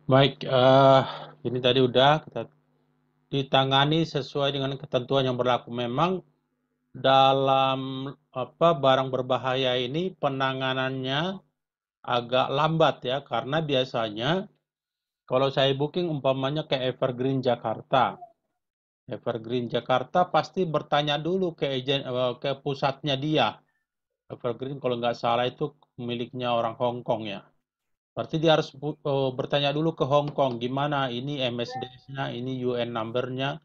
Baik, ini tadi udah kita ditangani sesuai dengan ketentuan yang berlaku. Memang dalam barang berbahaya ini penanganannya agak lambat ya, karena biasanya kalau saya booking umpamanya ke Evergreen Jakarta. Evergreen Jakarta pasti bertanya dulu ke pusatnya dia. Evergreen kalau nggak salah itu miliknya orang Hong Kong ya. Berarti dia harus bertanya dulu ke Hong Kong, gimana ini MSD-nya, ini UN number-nya,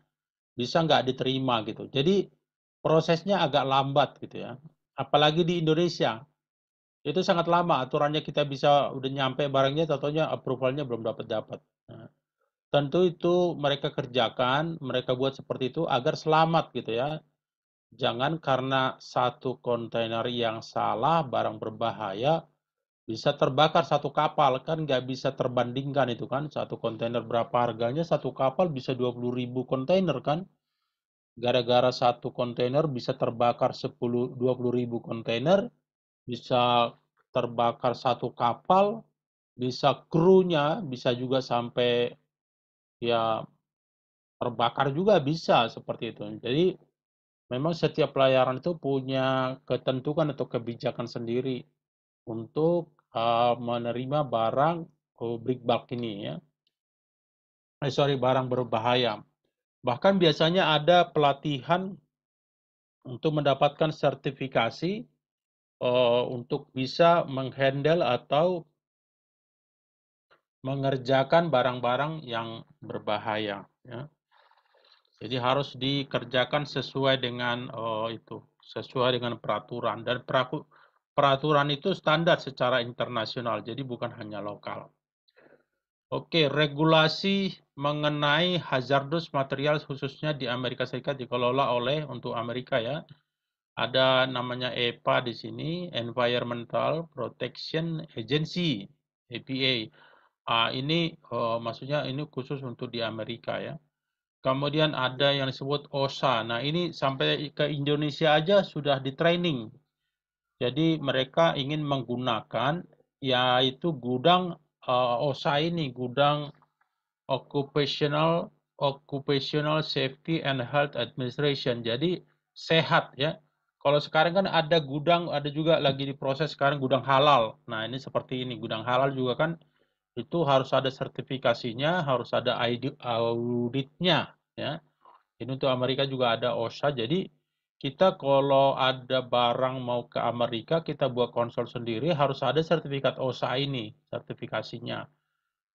bisa nggak diterima gitu. Jadi prosesnya agak lambat gitu ya. Apalagi di Indonesia, itu sangat lama aturannya kita bisa udah nyampe barangnya, contohnya approval-nya belum dapat-dapat. Nah, tentu itu mereka kerjakan, mereka buat seperti itu agar selamat gitu ya. Jangan karena satu kontainer yang salah, barang berbahaya, bisa terbakar satu kapal, kan nggak bisa terbandingkan itu kan. Satu kontainer berapa harganya, satu kapal bisa 20.000 kontainer kan. Gara-gara satu kontainer bisa terbakar 20.000 kontainer, bisa terbakar satu kapal, bisa krunya, bisa juga sampai ya terbakar juga bisa seperti itu. Jadi memang setiap pelayaran itu punya ketentuan atau kebijakan sendiri untuk menerima barang break bulk ini ya. Sorry, barang berbahaya. Bahkan biasanya ada pelatihan untuk mendapatkan sertifikasi untuk bisa menghandle atau mengerjakan barang-barang yang berbahaya. Ya. Jadi harus dikerjakan sesuai dengan sesuai dengan peraturan dan peraturan itu standar secara internasional, jadi bukan hanya lokal. Oke, regulasi mengenai hazardous material khususnya di Amerika Serikat dikelola oleh untuk Amerika ya. Ada namanya EPA di sini, Environmental Protection Agency, EPA. Ini maksudnya ini khusus untuk di Amerika ya. Kemudian ada yang disebut OSHA. Nah, ini sampai ke Indonesia aja sudah di training. Jadi mereka ingin menggunakan yaitu gudang OSHA ini, gudang Occupational Safety and Health Administration. Jadi sehat ya. Kalau sekarang kan ada gudang, ada juga lagi diproses sekarang gudang halal. Nah, ini seperti ini, gudang halal juga kan itu harus ada sertifikasinya, harus ada auditnya ya. Ini untuk Amerika juga ada OSHA. Jadi kita kalau ada barang mau ke Amerika, kita buat konsol sendiri harus ada sertifikat OSHA ini, sertifikasinya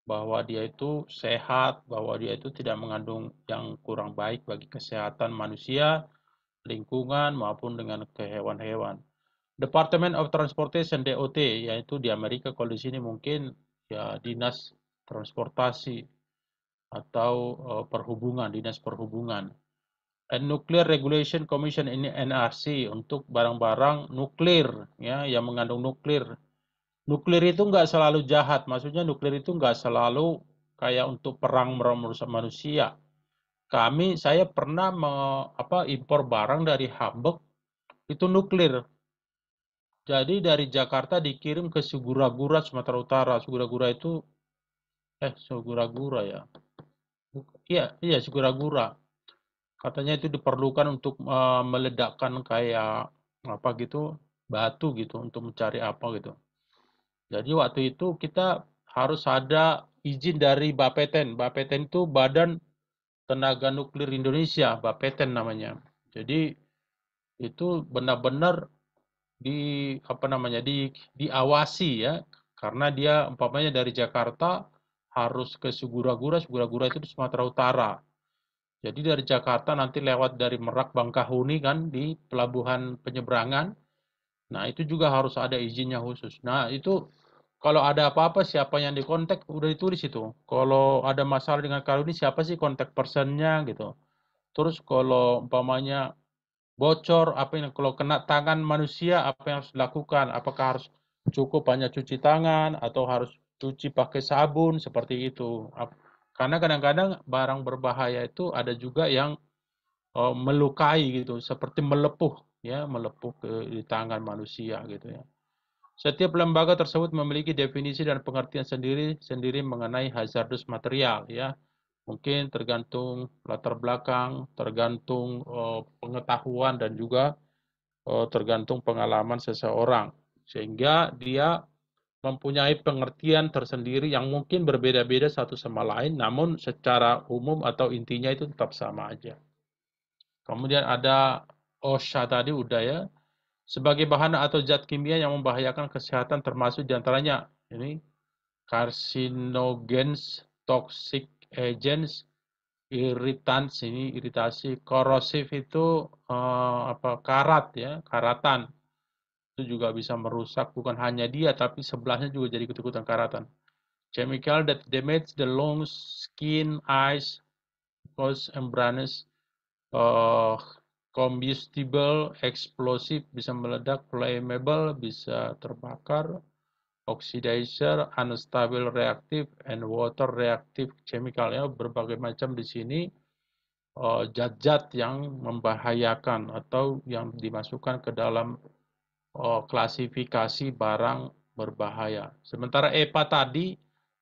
bahwa dia itu sehat, bahwa dia itu tidak mengandung yang kurang baik bagi kesehatan manusia, lingkungan maupun dengan ke hewan-hewan. Department of Transportation DOT yaitu di Amerika, kalau di sini mungkin ya dinas transportasi atau perhubungan, dinas perhubungan. And Nuclear Regulation Commission ini NRC untuk barang-barang nuklir ya yang mengandung nuklir. Nuklir itu nggak selalu jahat, maksudnya nuklir itu nggak selalu kayak untuk perang merusak manusia. Saya pernah impor barang dari Hamburg itu nuklir. Jadi dari Jakarta dikirim ke Sigura-gura, Sumatera Utara. Sigura-gura itu, Sigura-gura ya. Iya, iya Sigura-gura. Katanya itu diperlukan untuk meledakkan kayak apa gitu, batu gitu untuk mencari apa gitu. Jadi waktu itu kita harus ada izin dari Bapeten. Bapeten itu Badan Tenaga Nuklir Indonesia, Bapeten namanya. Jadi itu benar-benar di diawasi ya, karena dia umpamanya dari Jakarta harus ke Sigura-gura, Sigura-gura itu di Sumatera Utara. Jadi dari Jakarta nanti lewat dari Merak Bangkahuni kan di pelabuhan penyeberangan. Nah, itu juga harus ada izinnya khusus. Nah, itu kalau ada apa-apa siapa yang dikontak udah ditulis itu. Kalau ada masalah dengan kartu ini siapa sih kontak personnya gitu. Terus kalau umpamanya bocor apa yang kalau kena tangan manusia apa yang harus dilakukan? Apakah harus cukup hanya cuci tangan atau harus cuci pakai sabun seperti itu. Karena kadang-kadang barang berbahaya itu ada juga yang melukai gitu, seperti melepuh ya, melepuh di tangan manusia gitu ya. Setiap lembaga tersebut memiliki definisi dan pengertian sendiri mengenai hazardous material, ya. Mungkin tergantung latar belakang, tergantung pengetahuan dan juga tergantung pengalaman seseorang. Sehingga dia mempunyai pengertian tersendiri yang mungkin berbeda-beda satu sama lain, namun secara umum atau intinya itu tetap sama aja. Kemudian ada OSHA tadi udah ya. Sebagai bahan atau zat kimia yang membahayakan kesehatan termasuk diantaranya ini carcinogens, toxic agents, irritants ini iritasi, korosif itu karat ya, karatan. Itu juga bisa merusak bukan hanya dia tapi sebelahnya juga jadi ikut-ikutan karatan. Chemical that damage the lungs, skin, eyes, cause membranes, combustible, explosive, bisa meledak, flammable, bisa terbakar, oxidizer, unstable reactive, and water reactive chemical, ya, berbagai macam di sini zat-zat yang membahayakan atau yang dimasukkan ke dalam klasifikasi barang berbahaya. Sementara EPA tadi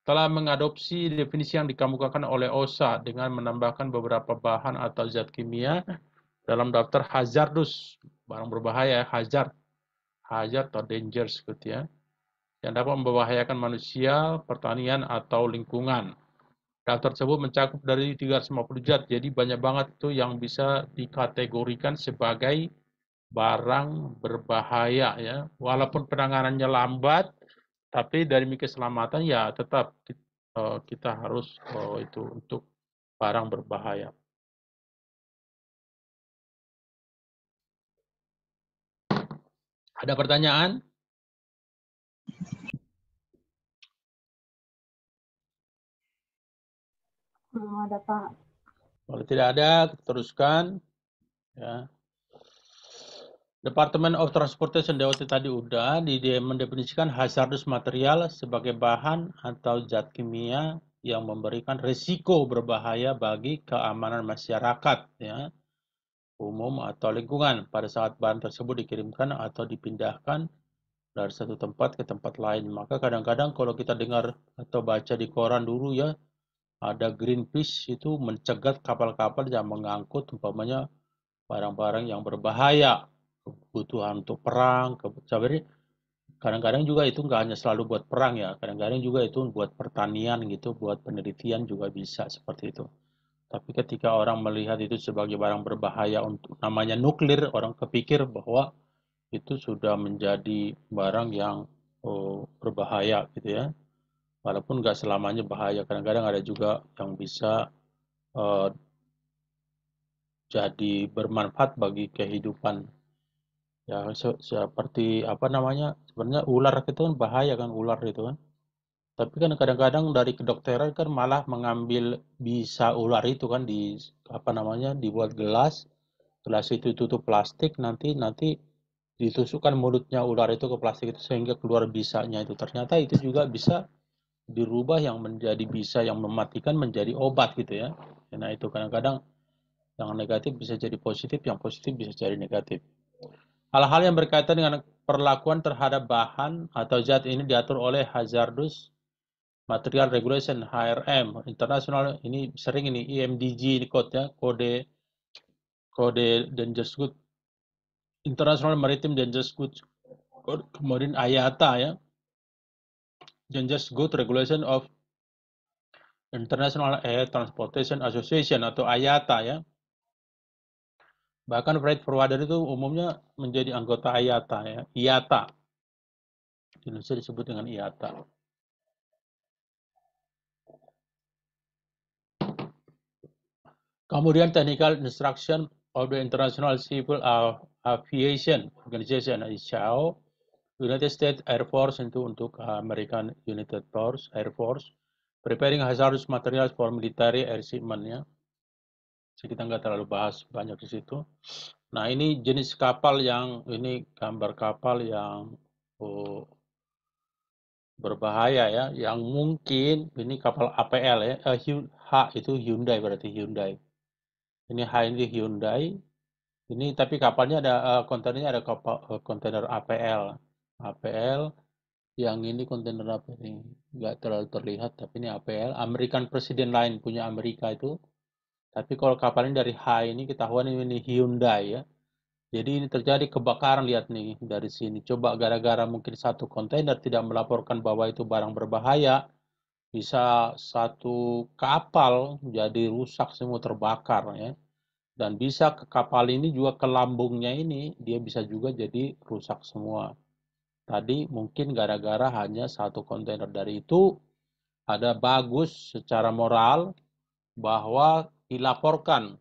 telah mengadopsi definisi yang dikemukakan oleh OSHA dengan menambahkan beberapa bahan atau zat kimia dalam daftar hazardous, barang berbahaya, hazard atau dangerous gitu ya, yang dapat membahayakan manusia, pertanian, atau lingkungan. Daftar tersebut mencakup dari 350 zat, jadi banyak banget itu yang bisa dikategorikan sebagai barang berbahaya ya. Walaupun penanganannya lambat, tapi dari keselamatan ya tetap kita harus itu untuk barang berbahaya. Ada pertanyaan? Ada Pak. Kalau tidak ada, kita teruskan. Ya. Department of Transportation DOT tadi udah mendefinisikan hazardous material sebagai bahan atau zat kimia yang memberikan risiko berbahaya bagi keamanan masyarakat ya, umum atau lingkungan pada saat bahan tersebut dikirimkan atau dipindahkan dari satu tempat ke tempat lain. Maka kadang-kadang kalau kita dengar atau baca di koran dulu ya, ada Greenpeace itu mencegat kapal-kapal yang mengangkut umpamanya barang-barang yang berbahaya, kebutuhan untuk perang, kadang-kadang juga itu nggak hanya selalu buat perang ya, kadang-kadang juga itu buat pertanian gitu, buat penelitian juga bisa seperti itu. Tapi ketika orang melihat itu sebagai barang berbahaya untuk namanya nuklir, orang kepikir bahwa itu sudah menjadi barang yang berbahaya gitu ya. Walaupun nggak selamanya bahaya, kadang-kadang ada juga yang bisa uh, jadi bermanfaat bagi kehidupan. Ya seperti apa namanya? Sebenarnya ular itu kan bahaya kan ular itu kan. Tapi kan kadang-kadang dari kedokteran kan malah mengambil bisa ular itu kan di apa namanya dibuat gelas, gelas itu tutup plastik nanti ditusukkan mulutnya ular itu ke plastik itu sehingga keluar bisanya itu. Ternyata itu juga bisa dirubah yang menjadi bisa yang mematikan menjadi obat gitu ya. Nah itu kadang-kadang yang negatif bisa jadi positif, yang positif bisa jadi negatif. Hal-hal yang berkaitan dengan perlakuan terhadap bahan atau zat ini diatur oleh Hazardous Material Regulation HRM internasional ini sering ini IMDG ini code Dangerous Good International Maritime Dangerous Goods, kemudian IATA ya, Dangerous Good Regulation of International Air Transportation Association atau IATA ya. Bahkan freight forwarder itu umumnya menjadi anggota IATA ya, IATA. Di Indonesia disebut dengan IATA. Kemudian technical instruction of the International Civil Aviation Organization ICAO, United States Air Force itu untuk American United Force Air Force, preparing hazardous materials for military air shipment ya. Jadi kita nggak terlalu bahas banyak di situ. Nah ini jenis kapal yang ini gambar kapal yang berbahaya ya, yang mungkin ini kapal APL ya, H itu Hyundai berarti Hyundai. Ini H ini Hyundai. Ini tapi kapalnya ada kontainernya ada kontainer APL. APL Yang ini kontainer apa ini? Nggak terlalu terlihat, tapi ini APL. American President Line punya Amerika itu. Tapi kalau kapal ini dari Hai ini ketahuan ini Hyundai ya. Jadi ini terjadi kebakaran, lihat nih dari sini. Coba gara-gara mungkin satu kontainer tidak melaporkan bahwa itu barang berbahaya, bisa satu kapal jadi rusak semua, terbakar ya. Dan bisa ke kapal ini juga, ke lambungnya ini dia bisa juga jadi rusak semua. Tadi mungkin gara-gara hanya satu kontainer. Dari itu ada bagus secara moral bahwa dilaporkan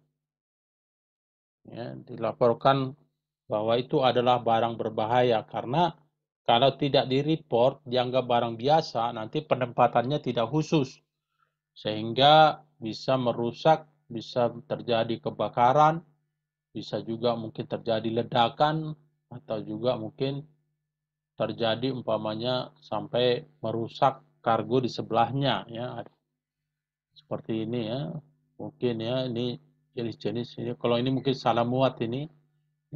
ya, dilaporkan bahwa itu adalah barang berbahaya, karena kalau tidak di-report dianggap barang biasa, nanti penempatannya tidak khusus sehingga bisa merusak, bisa terjadi kebakaran, bisa juga mungkin terjadi ledakan, atau juga mungkin terjadi umpamanya sampai merusak kargo di sebelahnya ya, seperti ini ya. Mungkin ya ini jenis-jenis ini, kalau ini mungkin salah muat, ini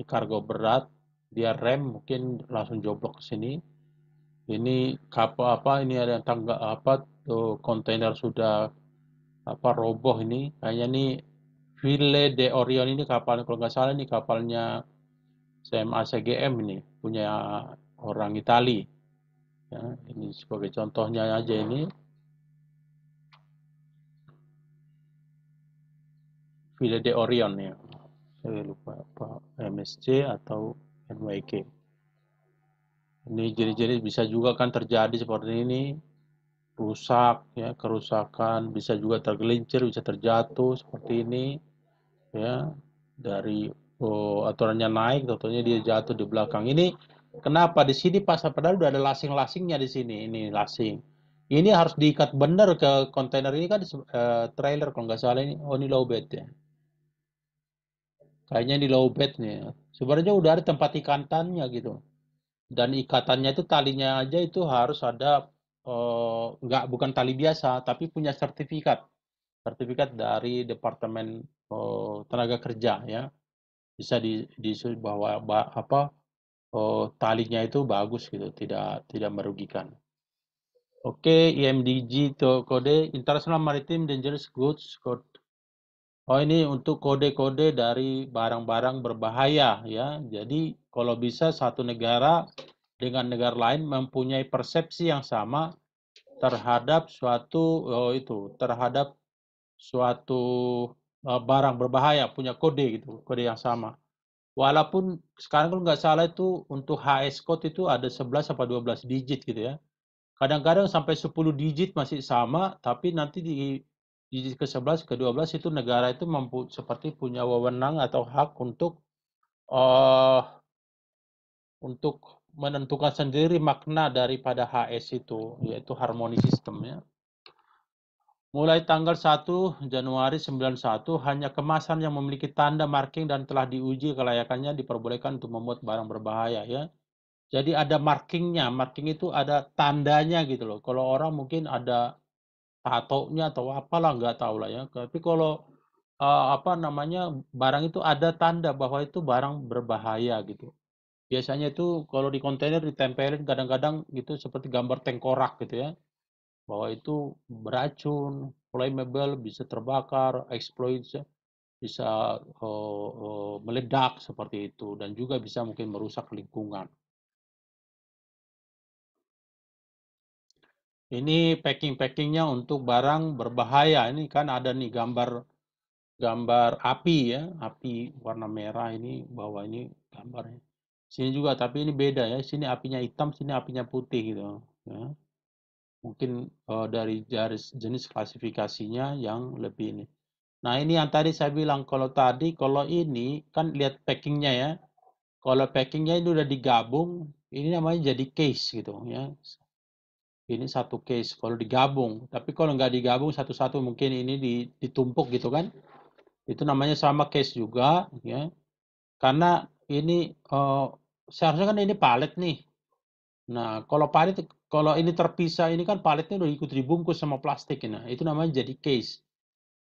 kargo berat, dia rem mungkin langsung joblok ke sini. Ini kapal apa, ini ada tangga apa tuh, kontainer sudah apa roboh, ini kayaknya nih Ville de Orion, ini kapal kalau nggak salah ini kapalnya CMA CGM, ini punya orang Itali ya. Ini sebagai contohnya aja, ini Ville de Orion ya, saya lupa apa, MSC atau NYK. Ini jenis-jenis bisa juga kan terjadi seperti ini, rusak ya, kerusakan, bisa juga tergelincir, bisa terjatuh seperti ini ya, dari aturannya naik, tentunya dia jatuh di belakang. Ini kenapa di sini pas, padahal udah ada lasing-lasingnya di sini, ini lasing. Ini harus diikat benar ke kontainer ini kan, trailer kalau nggak salah ini. Oh, ini low bed ya. Kayaknya di low bed nih. Sebenarnya udah ada tempat ikatannya gitu. Dan ikatannya itu talinya aja itu harus ada, nggak, bukan tali biasa, tapi punya sertifikat. Sertifikat dari Departemen Tenaga Kerja ya. Bisa di bahwa apa, talinya itu bagus gitu, tidak tidak merugikan. Oke, IMDG itu kode International Maritime Dangerous Goods Code. Oh, ini untuk kode-kode dari barang-barang berbahaya ya. Jadi kalau bisa satu negara dengan negara lain mempunyai persepsi yang sama terhadap suatu, terhadap suatu barang berbahaya, punya kode gitu, kode yang sama. Walaupun sekarang kalau nggak salah itu untuk HS code itu ada 11 apa 12 digit gitu ya. Kadang-kadang sampai 10 digit masih sama, tapi nanti di digit ke-11, ke-12 itu negara itu seperti punya wewenang atau hak uh, untuk menentukan sendiri makna daripada HS itu, yaitu harmony system ya. Mulai tanggal 1 Januari 91, hanya kemasan yang memiliki tanda marking dan telah diuji kelayakannya diperbolehkan untuk memuat barang berbahaya ya. Jadi ada markingnya, marking itu ada tandanya gitu loh. Kalau orang mungkin ada tatonya atau apalah, nggak tahu lah ya. Tapi kalau apa namanya, barang itu ada tanda bahwa itu barang berbahaya gitu. Biasanya itu kalau di kontainer ditempelin kadang-kadang gitu seperti gambar tengkorak gitu ya, bahwa itu beracun, flammable, bisa terbakar, exploit, bisa meledak seperti itu, dan juga bisa mungkin merusak lingkungan. Ini packing-packingnya untuk barang berbahaya. Ini kan ada nih gambar gambar api ya, api warna merah ini, bawah ini gambarnya. Sini juga, tapi ini beda ya. Sini apinya hitam, sini apinya putih gitu. Ya. Mungkin dari jenis klasifikasinya yang lebih ini. Nah, ini yang tadi saya bilang, kalau ini kan lihat packingnya ya. Kalau packingnya ini udah digabung, ini namanya jadi case gitu ya. Ini satu case kalau digabung. Tapi kalau nggak digabung satu-satu, mungkin ini ditumpuk gitu kan. Itu namanya sama case juga ya. Karena ini seharusnya kan ini palet nih. Nah, kalau ini terpisah, ini kan paletnya udah ikut dibungkus sama plastik. Nah, itu namanya jadi case.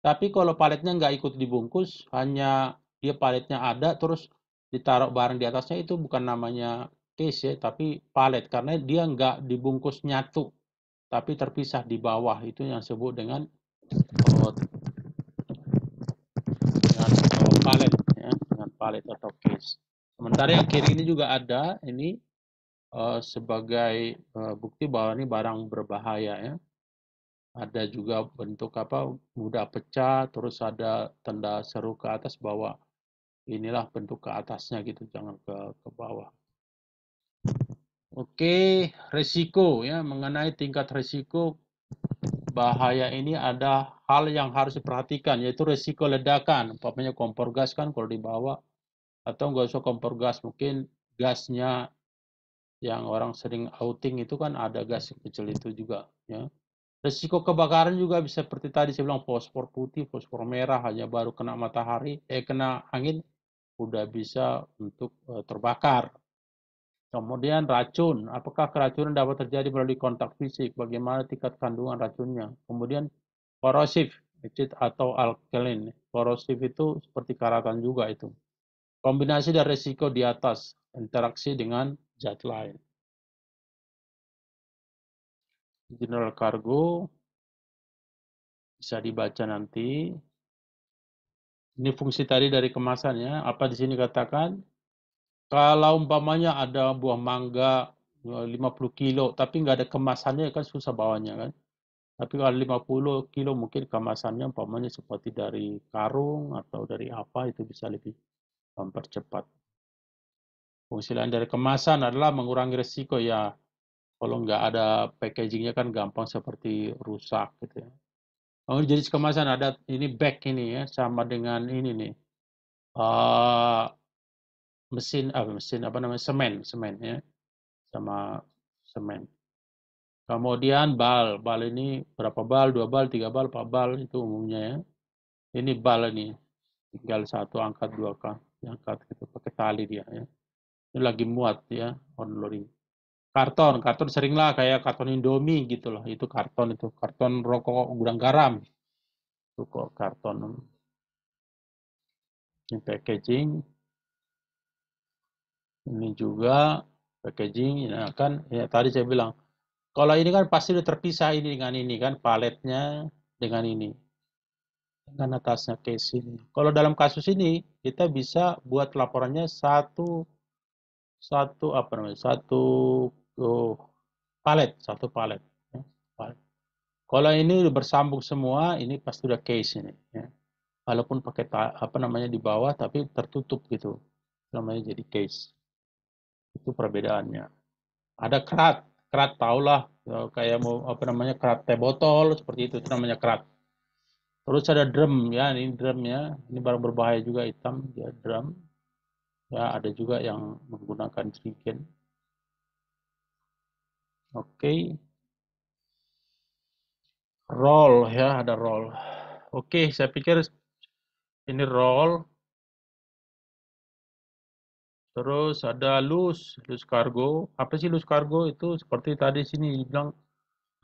Tapi kalau paletnya nggak ikut dibungkus, hanya dia paletnya ada terus ditaruh barang di atasnya, itu bukan namanya case ya, tapi palet karena dia nggak dibungkus nyatu, tapi terpisah di bawah. Itu yang disebut dengan palet ya, dengan palet atau case. Sementara yang kiri ini juga ada, ini sebagai bukti bahwa ini barang berbahaya ya. Ada juga bentuk apa mudah pecah, terus ada tanda seru ke atas bahwa inilah bentuk ke atasnya gitu, jangan ke bawah. Oke, resiko ya, mengenai tingkat resiko bahaya ini ada hal yang harus diperhatikan, yaitu resiko ledakan. Umpamanya kompor gas kan kalau dibawa, atau nggak usah kompor gas, mungkin gasnya yang orang sering outing itu kan ada gas kecil itu juga ya. Resiko kebakaran juga bisa seperti tadi saya bilang, fosfor putih, fosfor merah, hanya baru kena matahari, kena angin udah bisa untuk terbakar. Kemudian racun, apakah keracunan dapat terjadi melalui kontak fisik? Bagaimana tingkat kandungan racunnya? Kemudian korosif, acid atau alkalin. Korosif itu seperti karatan juga itu. Kombinasi dan resiko di atas, interaksi dengan zat lain. General cargo bisa dibaca nanti. Ini fungsi tadi dari kemasannya. Apa di sini katakan? Kalau umpamanya ada buah mangga 50 kilo, tapi nggak ada kemasannya kan susah bawanya kan. Tapi kalau 50 kilo mungkin kemasannya umpamanya seperti dari karung atau dari apa, itu bisa lebih mempercepat. Fungsi lain dari kemasan adalah mengurangi resiko ya. Kalau nggak ada packagingnya kan gampang seperti rusak gitu ya. Oh, jadi kemasan ada ini bag ini ya, sama dengan ini nih. Mesin apa namanya, semen ya, sama semen. Kemudian bal ini berapa bal, 2 bal, 3 bal, 4 bal itu umumnya ya. Ini bal ini tinggal satu angkat, dua kan, angkat gitu pakai tali dia ya. Ini lagi muat ya, onloading. Karton seringlah kayak karton Indomie gitu loh, itu karton rokok gudang garam, itu kok karton. Ini packaging, ini juga packaging, ya kan ya tadi saya bilang kalau ini kan pasti udah terpisah ini dengan ini kan, paletnya dengan ini, dengan atasnya case ini. Kalau dalam kasus ini kita bisa buat laporannya satu satu apa namanya, oh, satu palet ya, palet. Kalau ini udah bersambung semua, ini pasti udah case ini ya. Walaupun pakai apa namanya di bawah tapi tertutup gitu, namanya jadi case. Itu perbedaannya. Ada kerat taulah kayak mau apa namanya, kerat teh botol seperti itu namanya kerat. Terus ada drum ya, ini drum ya, ini barang berbahaya juga, hitam ya, drum ya, ada juga yang menggunakan jerigen. Oke, roll ya, ada roll. Oke, saya pikir ini roll. Terus ada loose cargo. Apa sih loose cargo? Itu seperti tadi sini dibilang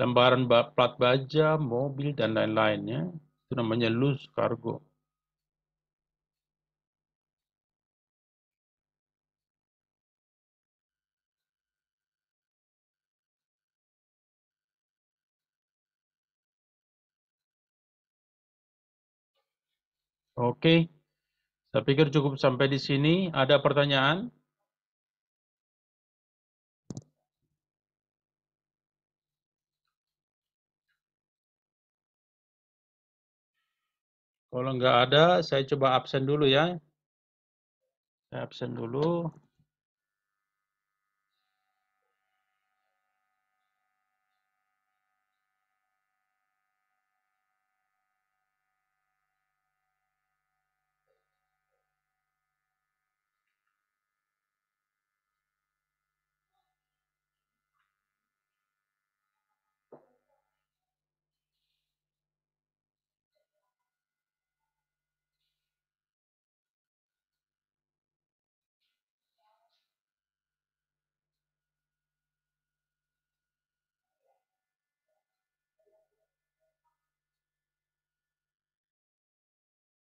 lembaran plat baja, mobil dan lain-lainnya. Itu namanya loose cargo. Oke, saya pikir cukup sampai di sini. Ada pertanyaan? Kalau nggak ada, saya coba absen dulu ya. Saya absen dulu.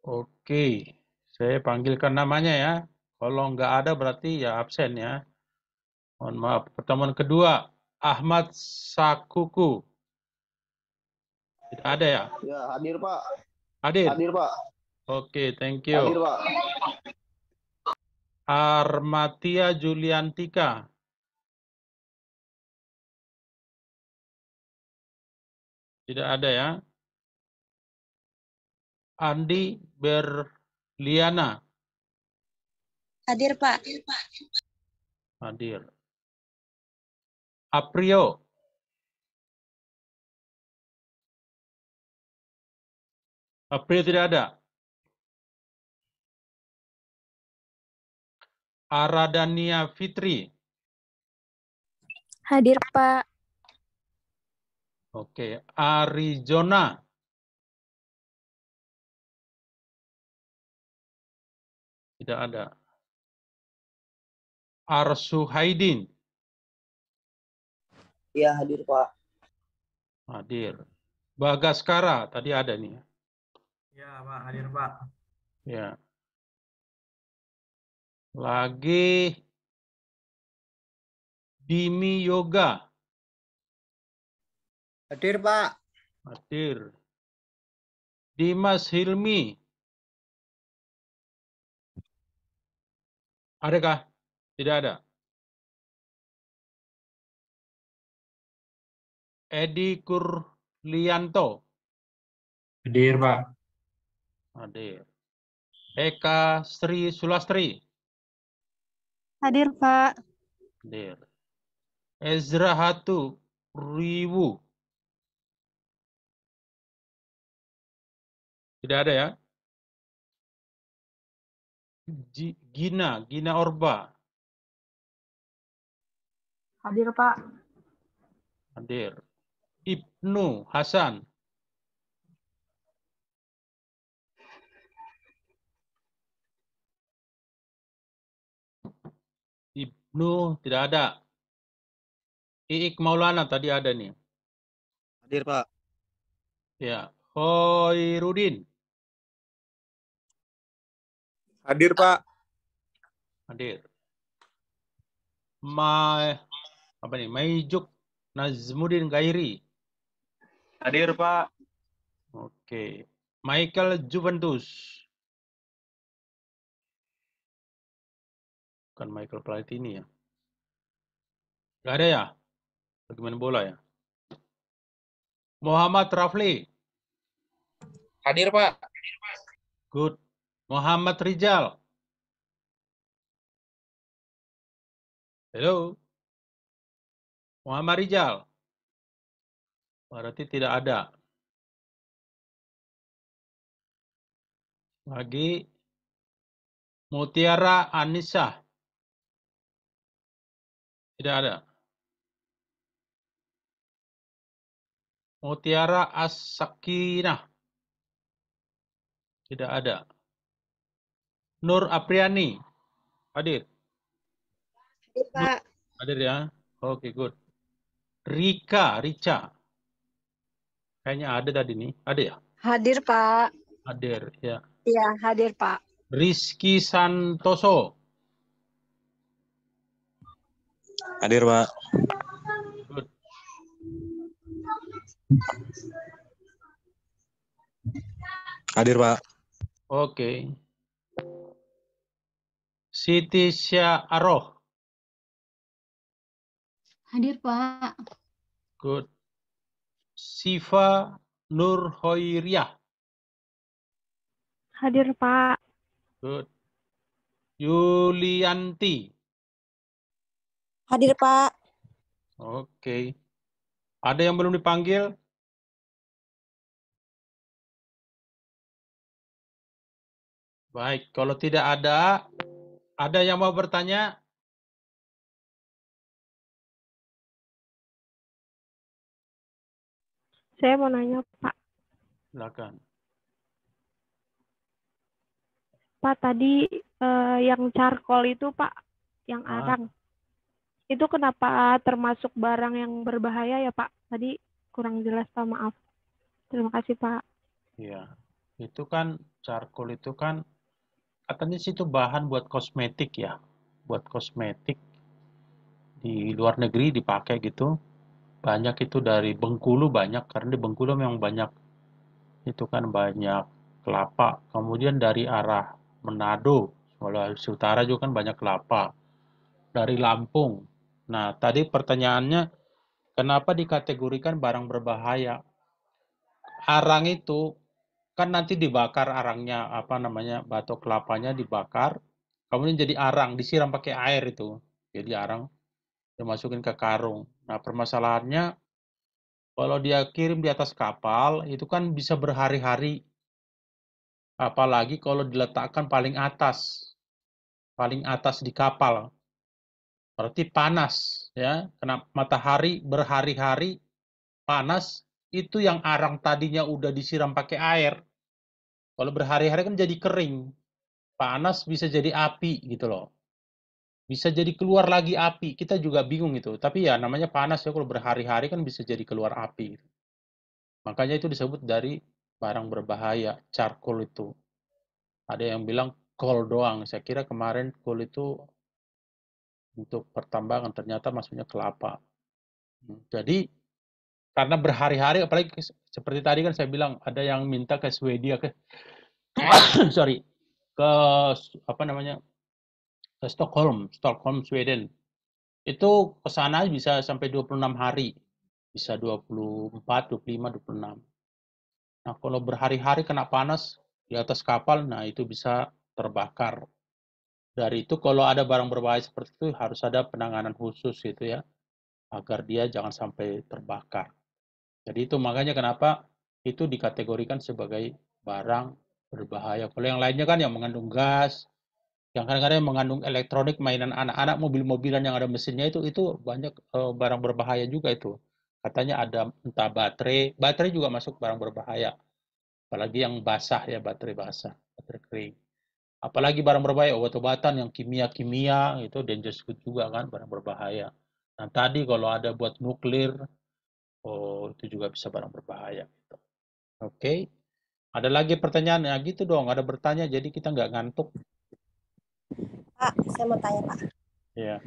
Oke, saya panggilkan namanya ya. Kalau nggak ada berarti ya absen ya. Mohon maaf. Pertemuan kedua, Ahmad Sakuku. Tidak ada ya? Ya, hadir Pak. Hadir? Hadir Pak. Oke, thank Hadir you. Pak. Armatia Juliantika. Tidak ada ya? Andi Berliana. Hadir, Pak. Hadir. Aprio. Aprio tidak ada. Aradania Fitri. Hadir, Pak. Oke. Arizona. Tidak ada. Arsuhaidin. Ya, hadir Pak. Hadir. Bagaskara. Tadi ada nih. Ya, Pak, hadir, Pak. Ya. Lagi Dimi Yoga. Hadir, Pak. Hadir. Dimas Hilmi. Adakah? Tidak ada. Edi Kurlianto. Hadir, Pak. Hadir. Eka Sri Sulastri. Hadir, Pak. Hadir. Ezra Hatu Riwu. Tidak ada ya? Gina Orba. Hadir, Pak. Hadir. Ibnu Hasan. Ibnu tidak ada. Iik Maulana tadi ada nih. Hadir Pak. Ya. Hoirudin. Hadir, Pak. Hadir. Maijuk Nazmudin Gairi. Hadir, Pak. Oke. Michael Juventus. Bukan Michael Platini ya. Gak ada ya? Bagaimana bola ya? Muhammad Rafli. Hadir, Pak. Good. Muhammad Rizal. Hello. Muhammad Rizal. Berarti tidak ada. Lagi Mutiara Anissa. Tidak ada. Mutiara As-Sakinah. Tidak ada. Nur Apriani. Hadir. Hadir, Pak. Hadir ya. Oke, good. Rica. Kayaknya ada tadi nih. Ada ya? Hadir, Pak. Hadir ya. Iya, hadir, Pak. Rizky Santoso. Hadir Pak. Good. Hadir Pak. Oke. Siti Syaaroh. Hadir, Pak. Good. Siva Nurhoiriah. Hadir, Pak. Good. Yulianti. Hadir, Pak. Oke. Ada yang belum dipanggil? Baik, kalau tidak ada yang mau bertanya? Saya mau nanya, Pak. Silakan. Pak, tadi yang charcoal itu, Pak, yang arang. Itu kenapa termasuk barang yang berbahaya ya, Pak? Tadi kurang jelas, Pak, maaf. Terima kasih, Pak. Iya. Itu kan charcoal itu kan katanya sih itu bahan buat kosmetik ya. Buat kosmetik. di luar negeri dipakai gitu. Banyak itu dari Bengkulu banyak, karena di Bengkulu memang banyak itu kan banyak kelapa. Kemudian dari arah Manado, Sulawesi Utara juga kan banyak kelapa. Dari Lampung. Nah, tadi pertanyaannya, kenapa dikategorikan barang berbahaya? Arang itu kan nanti dibakar arangnya, apa namanya, batok kelapanya dibakar, kemudian jadi arang, disiram pakai air itu. Jadi arang dimasukin ke karung. Nah, permasalahannya kalau dia kirim di atas kapal, itu kan bisa berhari-hari. Apalagi kalau diletakkan paling atas di kapal. Berarti panas, ya. Kena matahari berhari-hari panas, itu yang arang tadinya udah disiram pakai air. Kalau berhari-hari kan jadi kering. Panas bisa jadi api gitu loh. Bisa jadi keluar lagi api. Kita juga bingung itu. Tapi ya namanya panas ya, kalau berhari-hari kan bisa jadi keluar api. Makanya itu disebut dari barang berbahaya, charcoal itu. Ada yang bilang coal doang. Saya kira kemarin coal itu untuk pertambangan, ternyata maksudnya kelapa. Jadi karena berhari-hari, apalagi seperti tadi kan saya bilang ada yang minta ke Swedia, sorry, ke apa namanya, ke Stockholm, Sweden. Itu ke sana bisa sampai 26 hari. Bisa 24, 25, 26. Nah, kalau berhari-hari kena panas di atas kapal, nah itu bisa terbakar. Dari itu kalau ada barang berbahaya seperti itu harus ada penanganan khusus gitu ya, agar dia jangan sampai terbakar. Jadi itu makanya kenapa itu dikategorikan sebagai barang berbahaya. Kalau yang lainnya kan yang mengandung gas, yang kadang-kadang mengandung elektronik, mainan anak-anak, mobil-mobilan yang ada mesinnya itu banyak barang berbahaya juga itu. Katanya ada entah baterai juga masuk barang berbahaya. Apalagi yang basah ya, baterai basah, baterai kering. Apalagi barang berbahaya, obat-obatan yang kimia-kimia, itu dangerous good juga kan, barang berbahaya. Nah tadi kalau ada buat nuklir, oh itu juga bisa barang berbahaya. Gitu. Oke, ada lagi pertanyaan? Ya gitu dong, ada bertanya jadi kita nggak ngantuk. Pak, saya mau tanya Pak. Ya.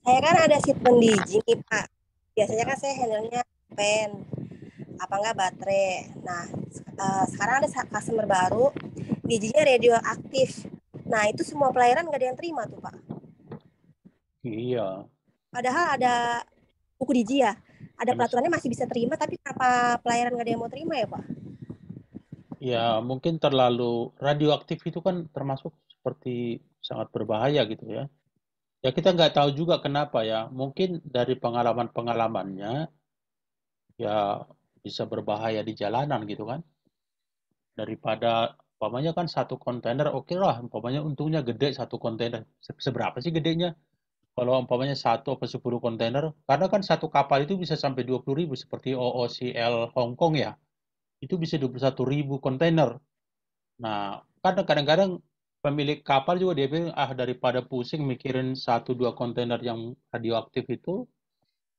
Saya kan ada shipment Digi nih Pak. Biasanya kan saya handle-nya pen, apa enggak baterai. Nah, sekarang ada customer baru, Diginya radioaktif. Nah, itu semua pelayaran nggak ada yang terima tuh Pak. Iya. Padahal ada buku Digi ya, ada peraturannya masih bisa terima, tapi kenapa pelayaran nggak ada yang mau terima ya Pak? Ya mungkin terlalu radioaktif itu kan termasuk seperti sangat berbahaya gitu ya. Ya kita nggak tahu juga kenapa ya. Mungkin dari pengalaman-pengalamannya ya bisa berbahaya di jalanan gitu kan. Daripada umpamanya kan satu kontainer oke lah, umpamanya untungnya gede satu kontainer. Seberapa sih gedenya? Kalau umpamanya satu atau 10 kontainer, karena kan satu kapal itu bisa sampai 20.000 seperti OOCL Hong Kong ya. Itu bisa 21.000 kontainer. Nah, kadang-kadang pemilik kapal juga dia bilang, daripada pusing mikirin satu dua kontainer yang radioaktif itu,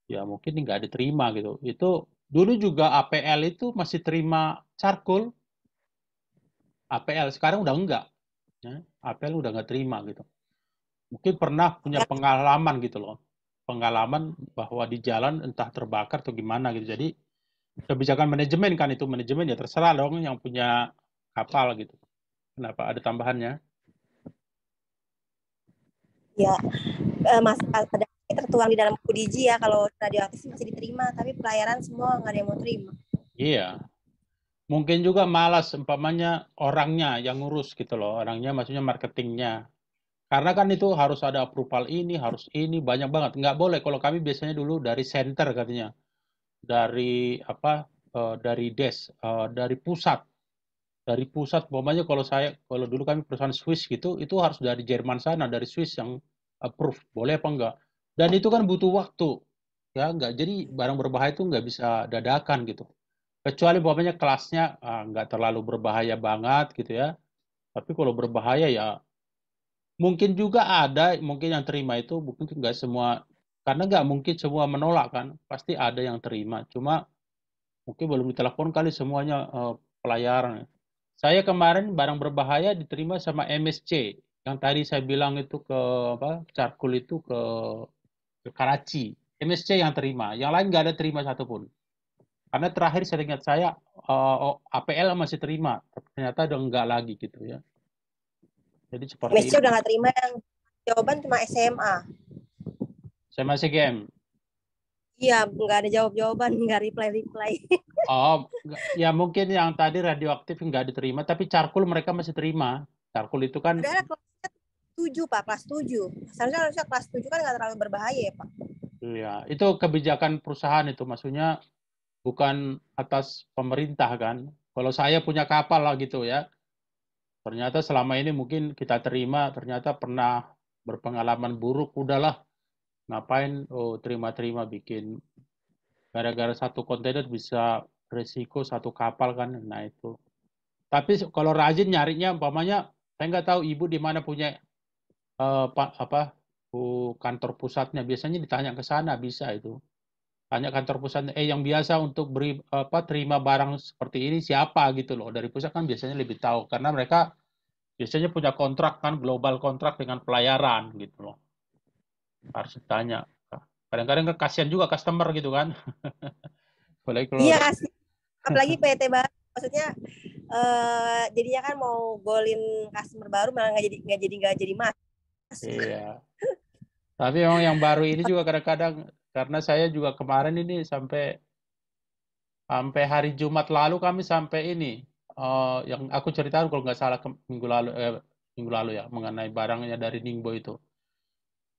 ya mungkin nggak diterima gitu. Itu dulu juga APL itu masih terima charcoal, APL sekarang udah enggak. Ya. APL udah nggak terima gitu. Mungkin pernah punya pengalaman gitu loh. Pengalaman bahwa di jalan entah terbakar atau gimana gitu. Jadi kebijakan manajemen kan itu, manajemen ya terserah dong yang punya kapal gitu. Kenapa ada tambahannya? Ya, ada tertuang di dalam buku Digi ya, kalau radioaktif masih diterima, tapi pelayaran semua nggak ada yang mau terima. Iya. Mungkin juga malas umpamanya orangnya yang ngurus gitu loh. Orangnya maksudnya marketingnya. Karena kan itu harus ada approval ini, harus ini, banyak banget. Nggak boleh. Kalau kami biasanya dulu dari center katanya. Dari apa, dari des, dari pusat. Dari pusat, umpamanya kalau dulu kami perusahaan Swiss gitu, itu harus dari Jerman sana, dari Swiss yang approve. Boleh apa enggak? Dan itu kan butuh waktu. Ya, enggak. Jadi barang berbahaya itu nggak bisa dadakan gitu. Kecuali umpamanya kelasnya nggak terlalu berbahaya banget gitu ya. Tapi kalau berbahaya ya mungkin juga ada, mungkin yang terima itu mungkin nggak semua, karena nggak mungkin semua menolak kan. Pasti ada yang terima. Cuma mungkin belum ditelepon kali semuanya pelayaran. Saya kemarin barang berbahaya diterima sama MSC. Yang tadi saya bilang itu ke apa? Charcoal itu ke ke Karachi. MSC yang terima, yang lain nggak ada terima satupun. Karena terakhir seingat saya APL masih terima, ternyata udah nggak lagi gitu ya. Jadi seperti MSC udah nggak terima, yang jawaban cuma SMA. saya masih game. Iya, nggak ada jawab-jawaban, nggak reply. Oh, ya mungkin yang tadi radioaktif nggak diterima, tapi charcoal mereka masih terima. Charcoal itu kan. Padahal kelasnya 7, Pak, kelas 7. Harusnya kelas 7 kan nggak terlalu berbahaya ya, Pak. Iya, itu kebijakan perusahaan itu, maksudnya bukan atas pemerintah kan. Kalau saya punya kapal lah gitu ya, ternyata selama ini mungkin kita terima, ternyata pernah berpengalaman buruk, udahlah ngapain terima-terima bikin. Gara-gara satu kontainer bisa resiko satu kapal kan, nah itu. Tapi kalau rajin nyarinya, umpamanya saya nggak tahu ibu di mana punya kantor pusatnya. Biasanya ditanya ke sana bisa itu. Tanya kantor pusatnya, yang biasa untuk beri terima barang seperti ini siapa gitu loh. Dari pusat kan biasanya lebih tahu karena mereka biasanya punya kontrak kan, global kontrak dengan pelayaran gitu loh. Harus ditanya. Kadang-kadang kasihan juga customer gitu kan. Iya, kasih. Apalagi PT baru, maksudnya jadinya kan mau golin customer baru malah nggak jadi mas. Iya. Tapi memang yang baru ini juga kadang-kadang karena saya juga kemarin ini sampai hari Jumat lalu kami sampai ini yang aku ceritakan kalau nggak salah minggu lalu ya mengenai barangnya dari Ningbo itu.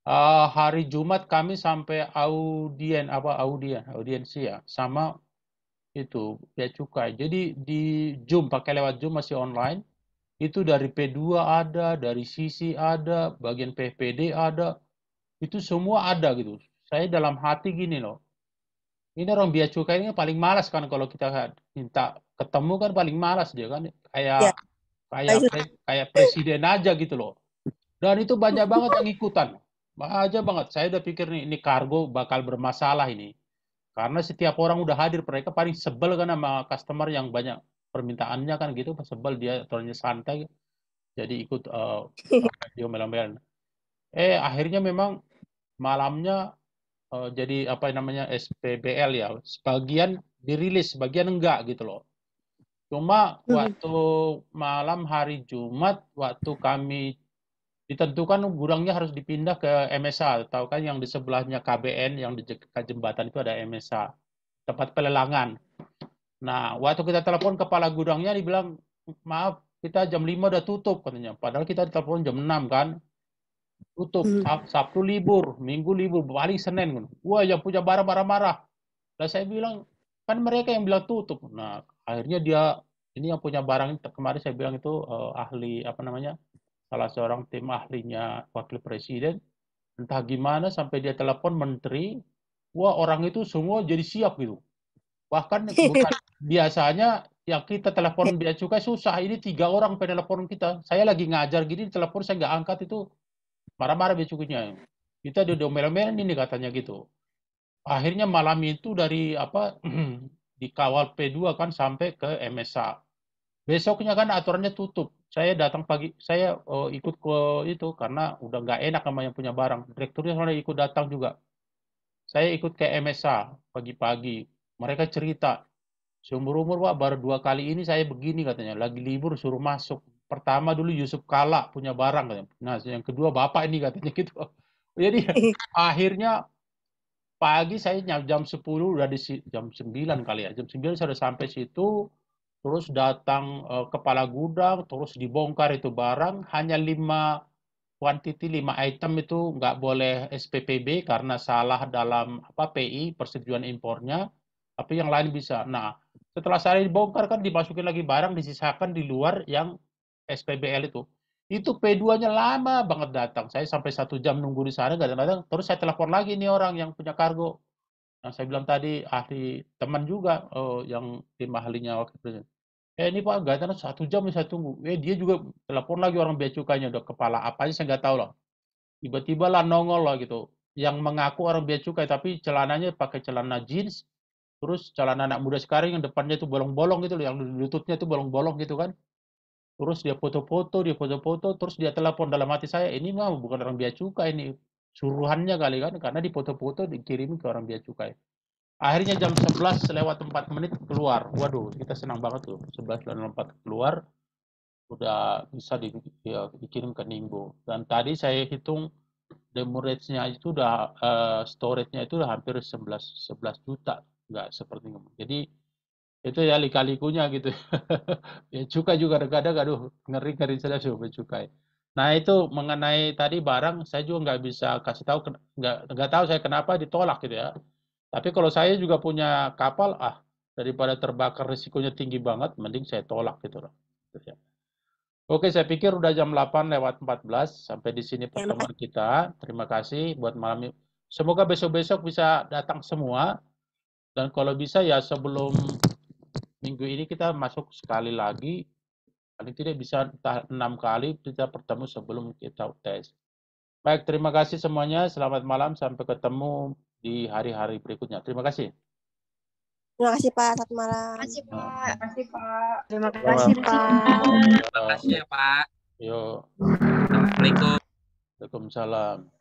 Hari Jumat kami sampai audiensi ya sama itu bea cukai. Jadi di Zoom pakai lewat Zoom masih online. Itu dari P2 ada, dari Sisi ada, bagian PPD ada. Itu semua ada gitu. Saya dalam hati gini loh. Ini orang bea cukai ini paling malas kan kalau kita minta ketemu kan paling malas dia kan Ya. kayak presiden aja gitu loh. Dan itu banyak banget yang ikutan. Aja banget. Saya udah pikir nih ini kargo bakal bermasalah ini. Karena setiap orang udah hadir, mereka paling sebel kan sama customer yang banyak permintaannya kan gitu, sebel dia aturannya santai. Jadi ikut dia melampiaskan. Akhirnya memang malamnya jadi apa namanya SPBL ya, sebagian dirilis, sebagian enggak gitu loh. Cuma waktu malam hari Jumat, waktu kami ditentukan gudangnya harus dipindah ke MSA, tahu kan yang di sebelahnya KBN, yang di dekat jembatan itu ada MSA, tempat pelelangan. Nah, waktu kita telepon kepala gudangnya, dibilang, maaf, kita jam 5 udah tutup katanya. Padahal kita telepon jam 6 kan. Tutup, Sabtu libur, Minggu libur, paling Senin. Wah, yang punya barang marah-marah. Nah, saya bilang, kan mereka yang bilang tutup. Nah, akhirnya dia, ini yang punya barang, kemarin saya bilang itu ahli, apa namanya, salah seorang tim ahlinya wakil presiden, entah gimana sampai dia telepon menteri, wah orang itu semua jadi siap gitu. Bahkan bukan biasanya yang kita telepon bea cukai susah, ini 3 orang penelepon kita. Saya lagi ngajar gini, telepon saya nggak angkat itu marah-marah bea cukainya. Kita udah domel-domel ini katanya gitu. Akhirnya malam itu dari dikawal P2 kan sampai ke MSA. Besoknya kan aturannya tutup. Saya datang pagi, saya ikut ke itu karena udah nggak enak sama yang punya barang. Direkturnya soalnya ikut datang juga. Saya ikut ke MSA pagi-pagi. Mereka cerita, seumur umur Pak baru 2 kali ini saya begini katanya. Lagi libur suruh masuk. Pertama dulu Yusuf Kala punya barang katanya. Nah yang kedua Bapak ini katanya gitu. Jadi akhirnya pagi saya jam 10 udah di jam 9 kali ya. Jam 9 saya sudah sampai situ. Terus datang kepala gudang, terus dibongkar itu barang, hanya 5 item itu nggak boleh SPPB karena salah dalam PI, persetujuan impornya, tapi yang lain bisa. Nah, setelah saya dibongkar kan dimasukin lagi barang, disisakan di luar yang SPBL itu. Itu P2-nya lama banget datang. Saya sampai 1 jam nunggu di sana, nggak datang. Terus saya telepon lagi nih orang yang punya kargo. Yang saya bilang tadi ahli teman juga yang tim ahlinya wakil presiden. Ini Pak, nggak tahu 1 jam saya tunggu. Dia juga telepon lagi orang bea cukainya, udah kepala apa aja saya nggak tahu lah. Tiba-tiba lah nongol lah gitu. Yang mengaku orang bea cukai, tapi celananya pakai celana jeans, terus celana anak muda sekarang yang depannya itu bolong-bolong gitu, yang lututnya itu bolong-bolong gitu kan. Terus dia foto-foto, terus dia telepon dalam hati saya, ini mah bukan orang bea cukai ini. suruhannya kali kan, karena di foto-foto dikirim ke orang bea cukai. Akhirnya jam 11 lewat 4 menit keluar. Waduh, kita senang banget tuh. 11 lewat 4 keluar, udah bisa dikirim ke Ningbo. Dan tadi saya hitung demurrage-nya itu udah storage-nya itu udah hampir 11 juta, nggak seperti itu. Jadi itu ya lika-likunya gitu. Ya cukai juga kadang-kadang aduh ngeri saja sih cukai. Nah itu mengenai tadi barang saya juga nggak bisa kasih tahu, nggak tahu saya kenapa ditolak gitu ya. Tapi kalau saya juga punya kapal, daripada terbakar risikonya tinggi banget, mending saya tolak gitu loh. Gitu ya. Oke, saya pikir udah jam 8 lewat 14. Sampai di sini pertemuan kita. Terima kasih buat malam ini. Semoga besok-besok bisa datang semua. Dan kalau bisa ya sebelum minggu ini kita masuk sekali lagi. Paling tidak bisa 6 kali kita bertemu sebelum kita tes. Baik, terima kasih semuanya. Selamat malam. Sampai ketemu di hari-hari berikutnya. Terima kasih. Terima kasih Pak, selamat malam. Terima kasih Pak. Terima kasih Pak. Terima kasih Pak. Terima kasih ya Pak. Yo. Assalamualaikum. Waalaikumsalam.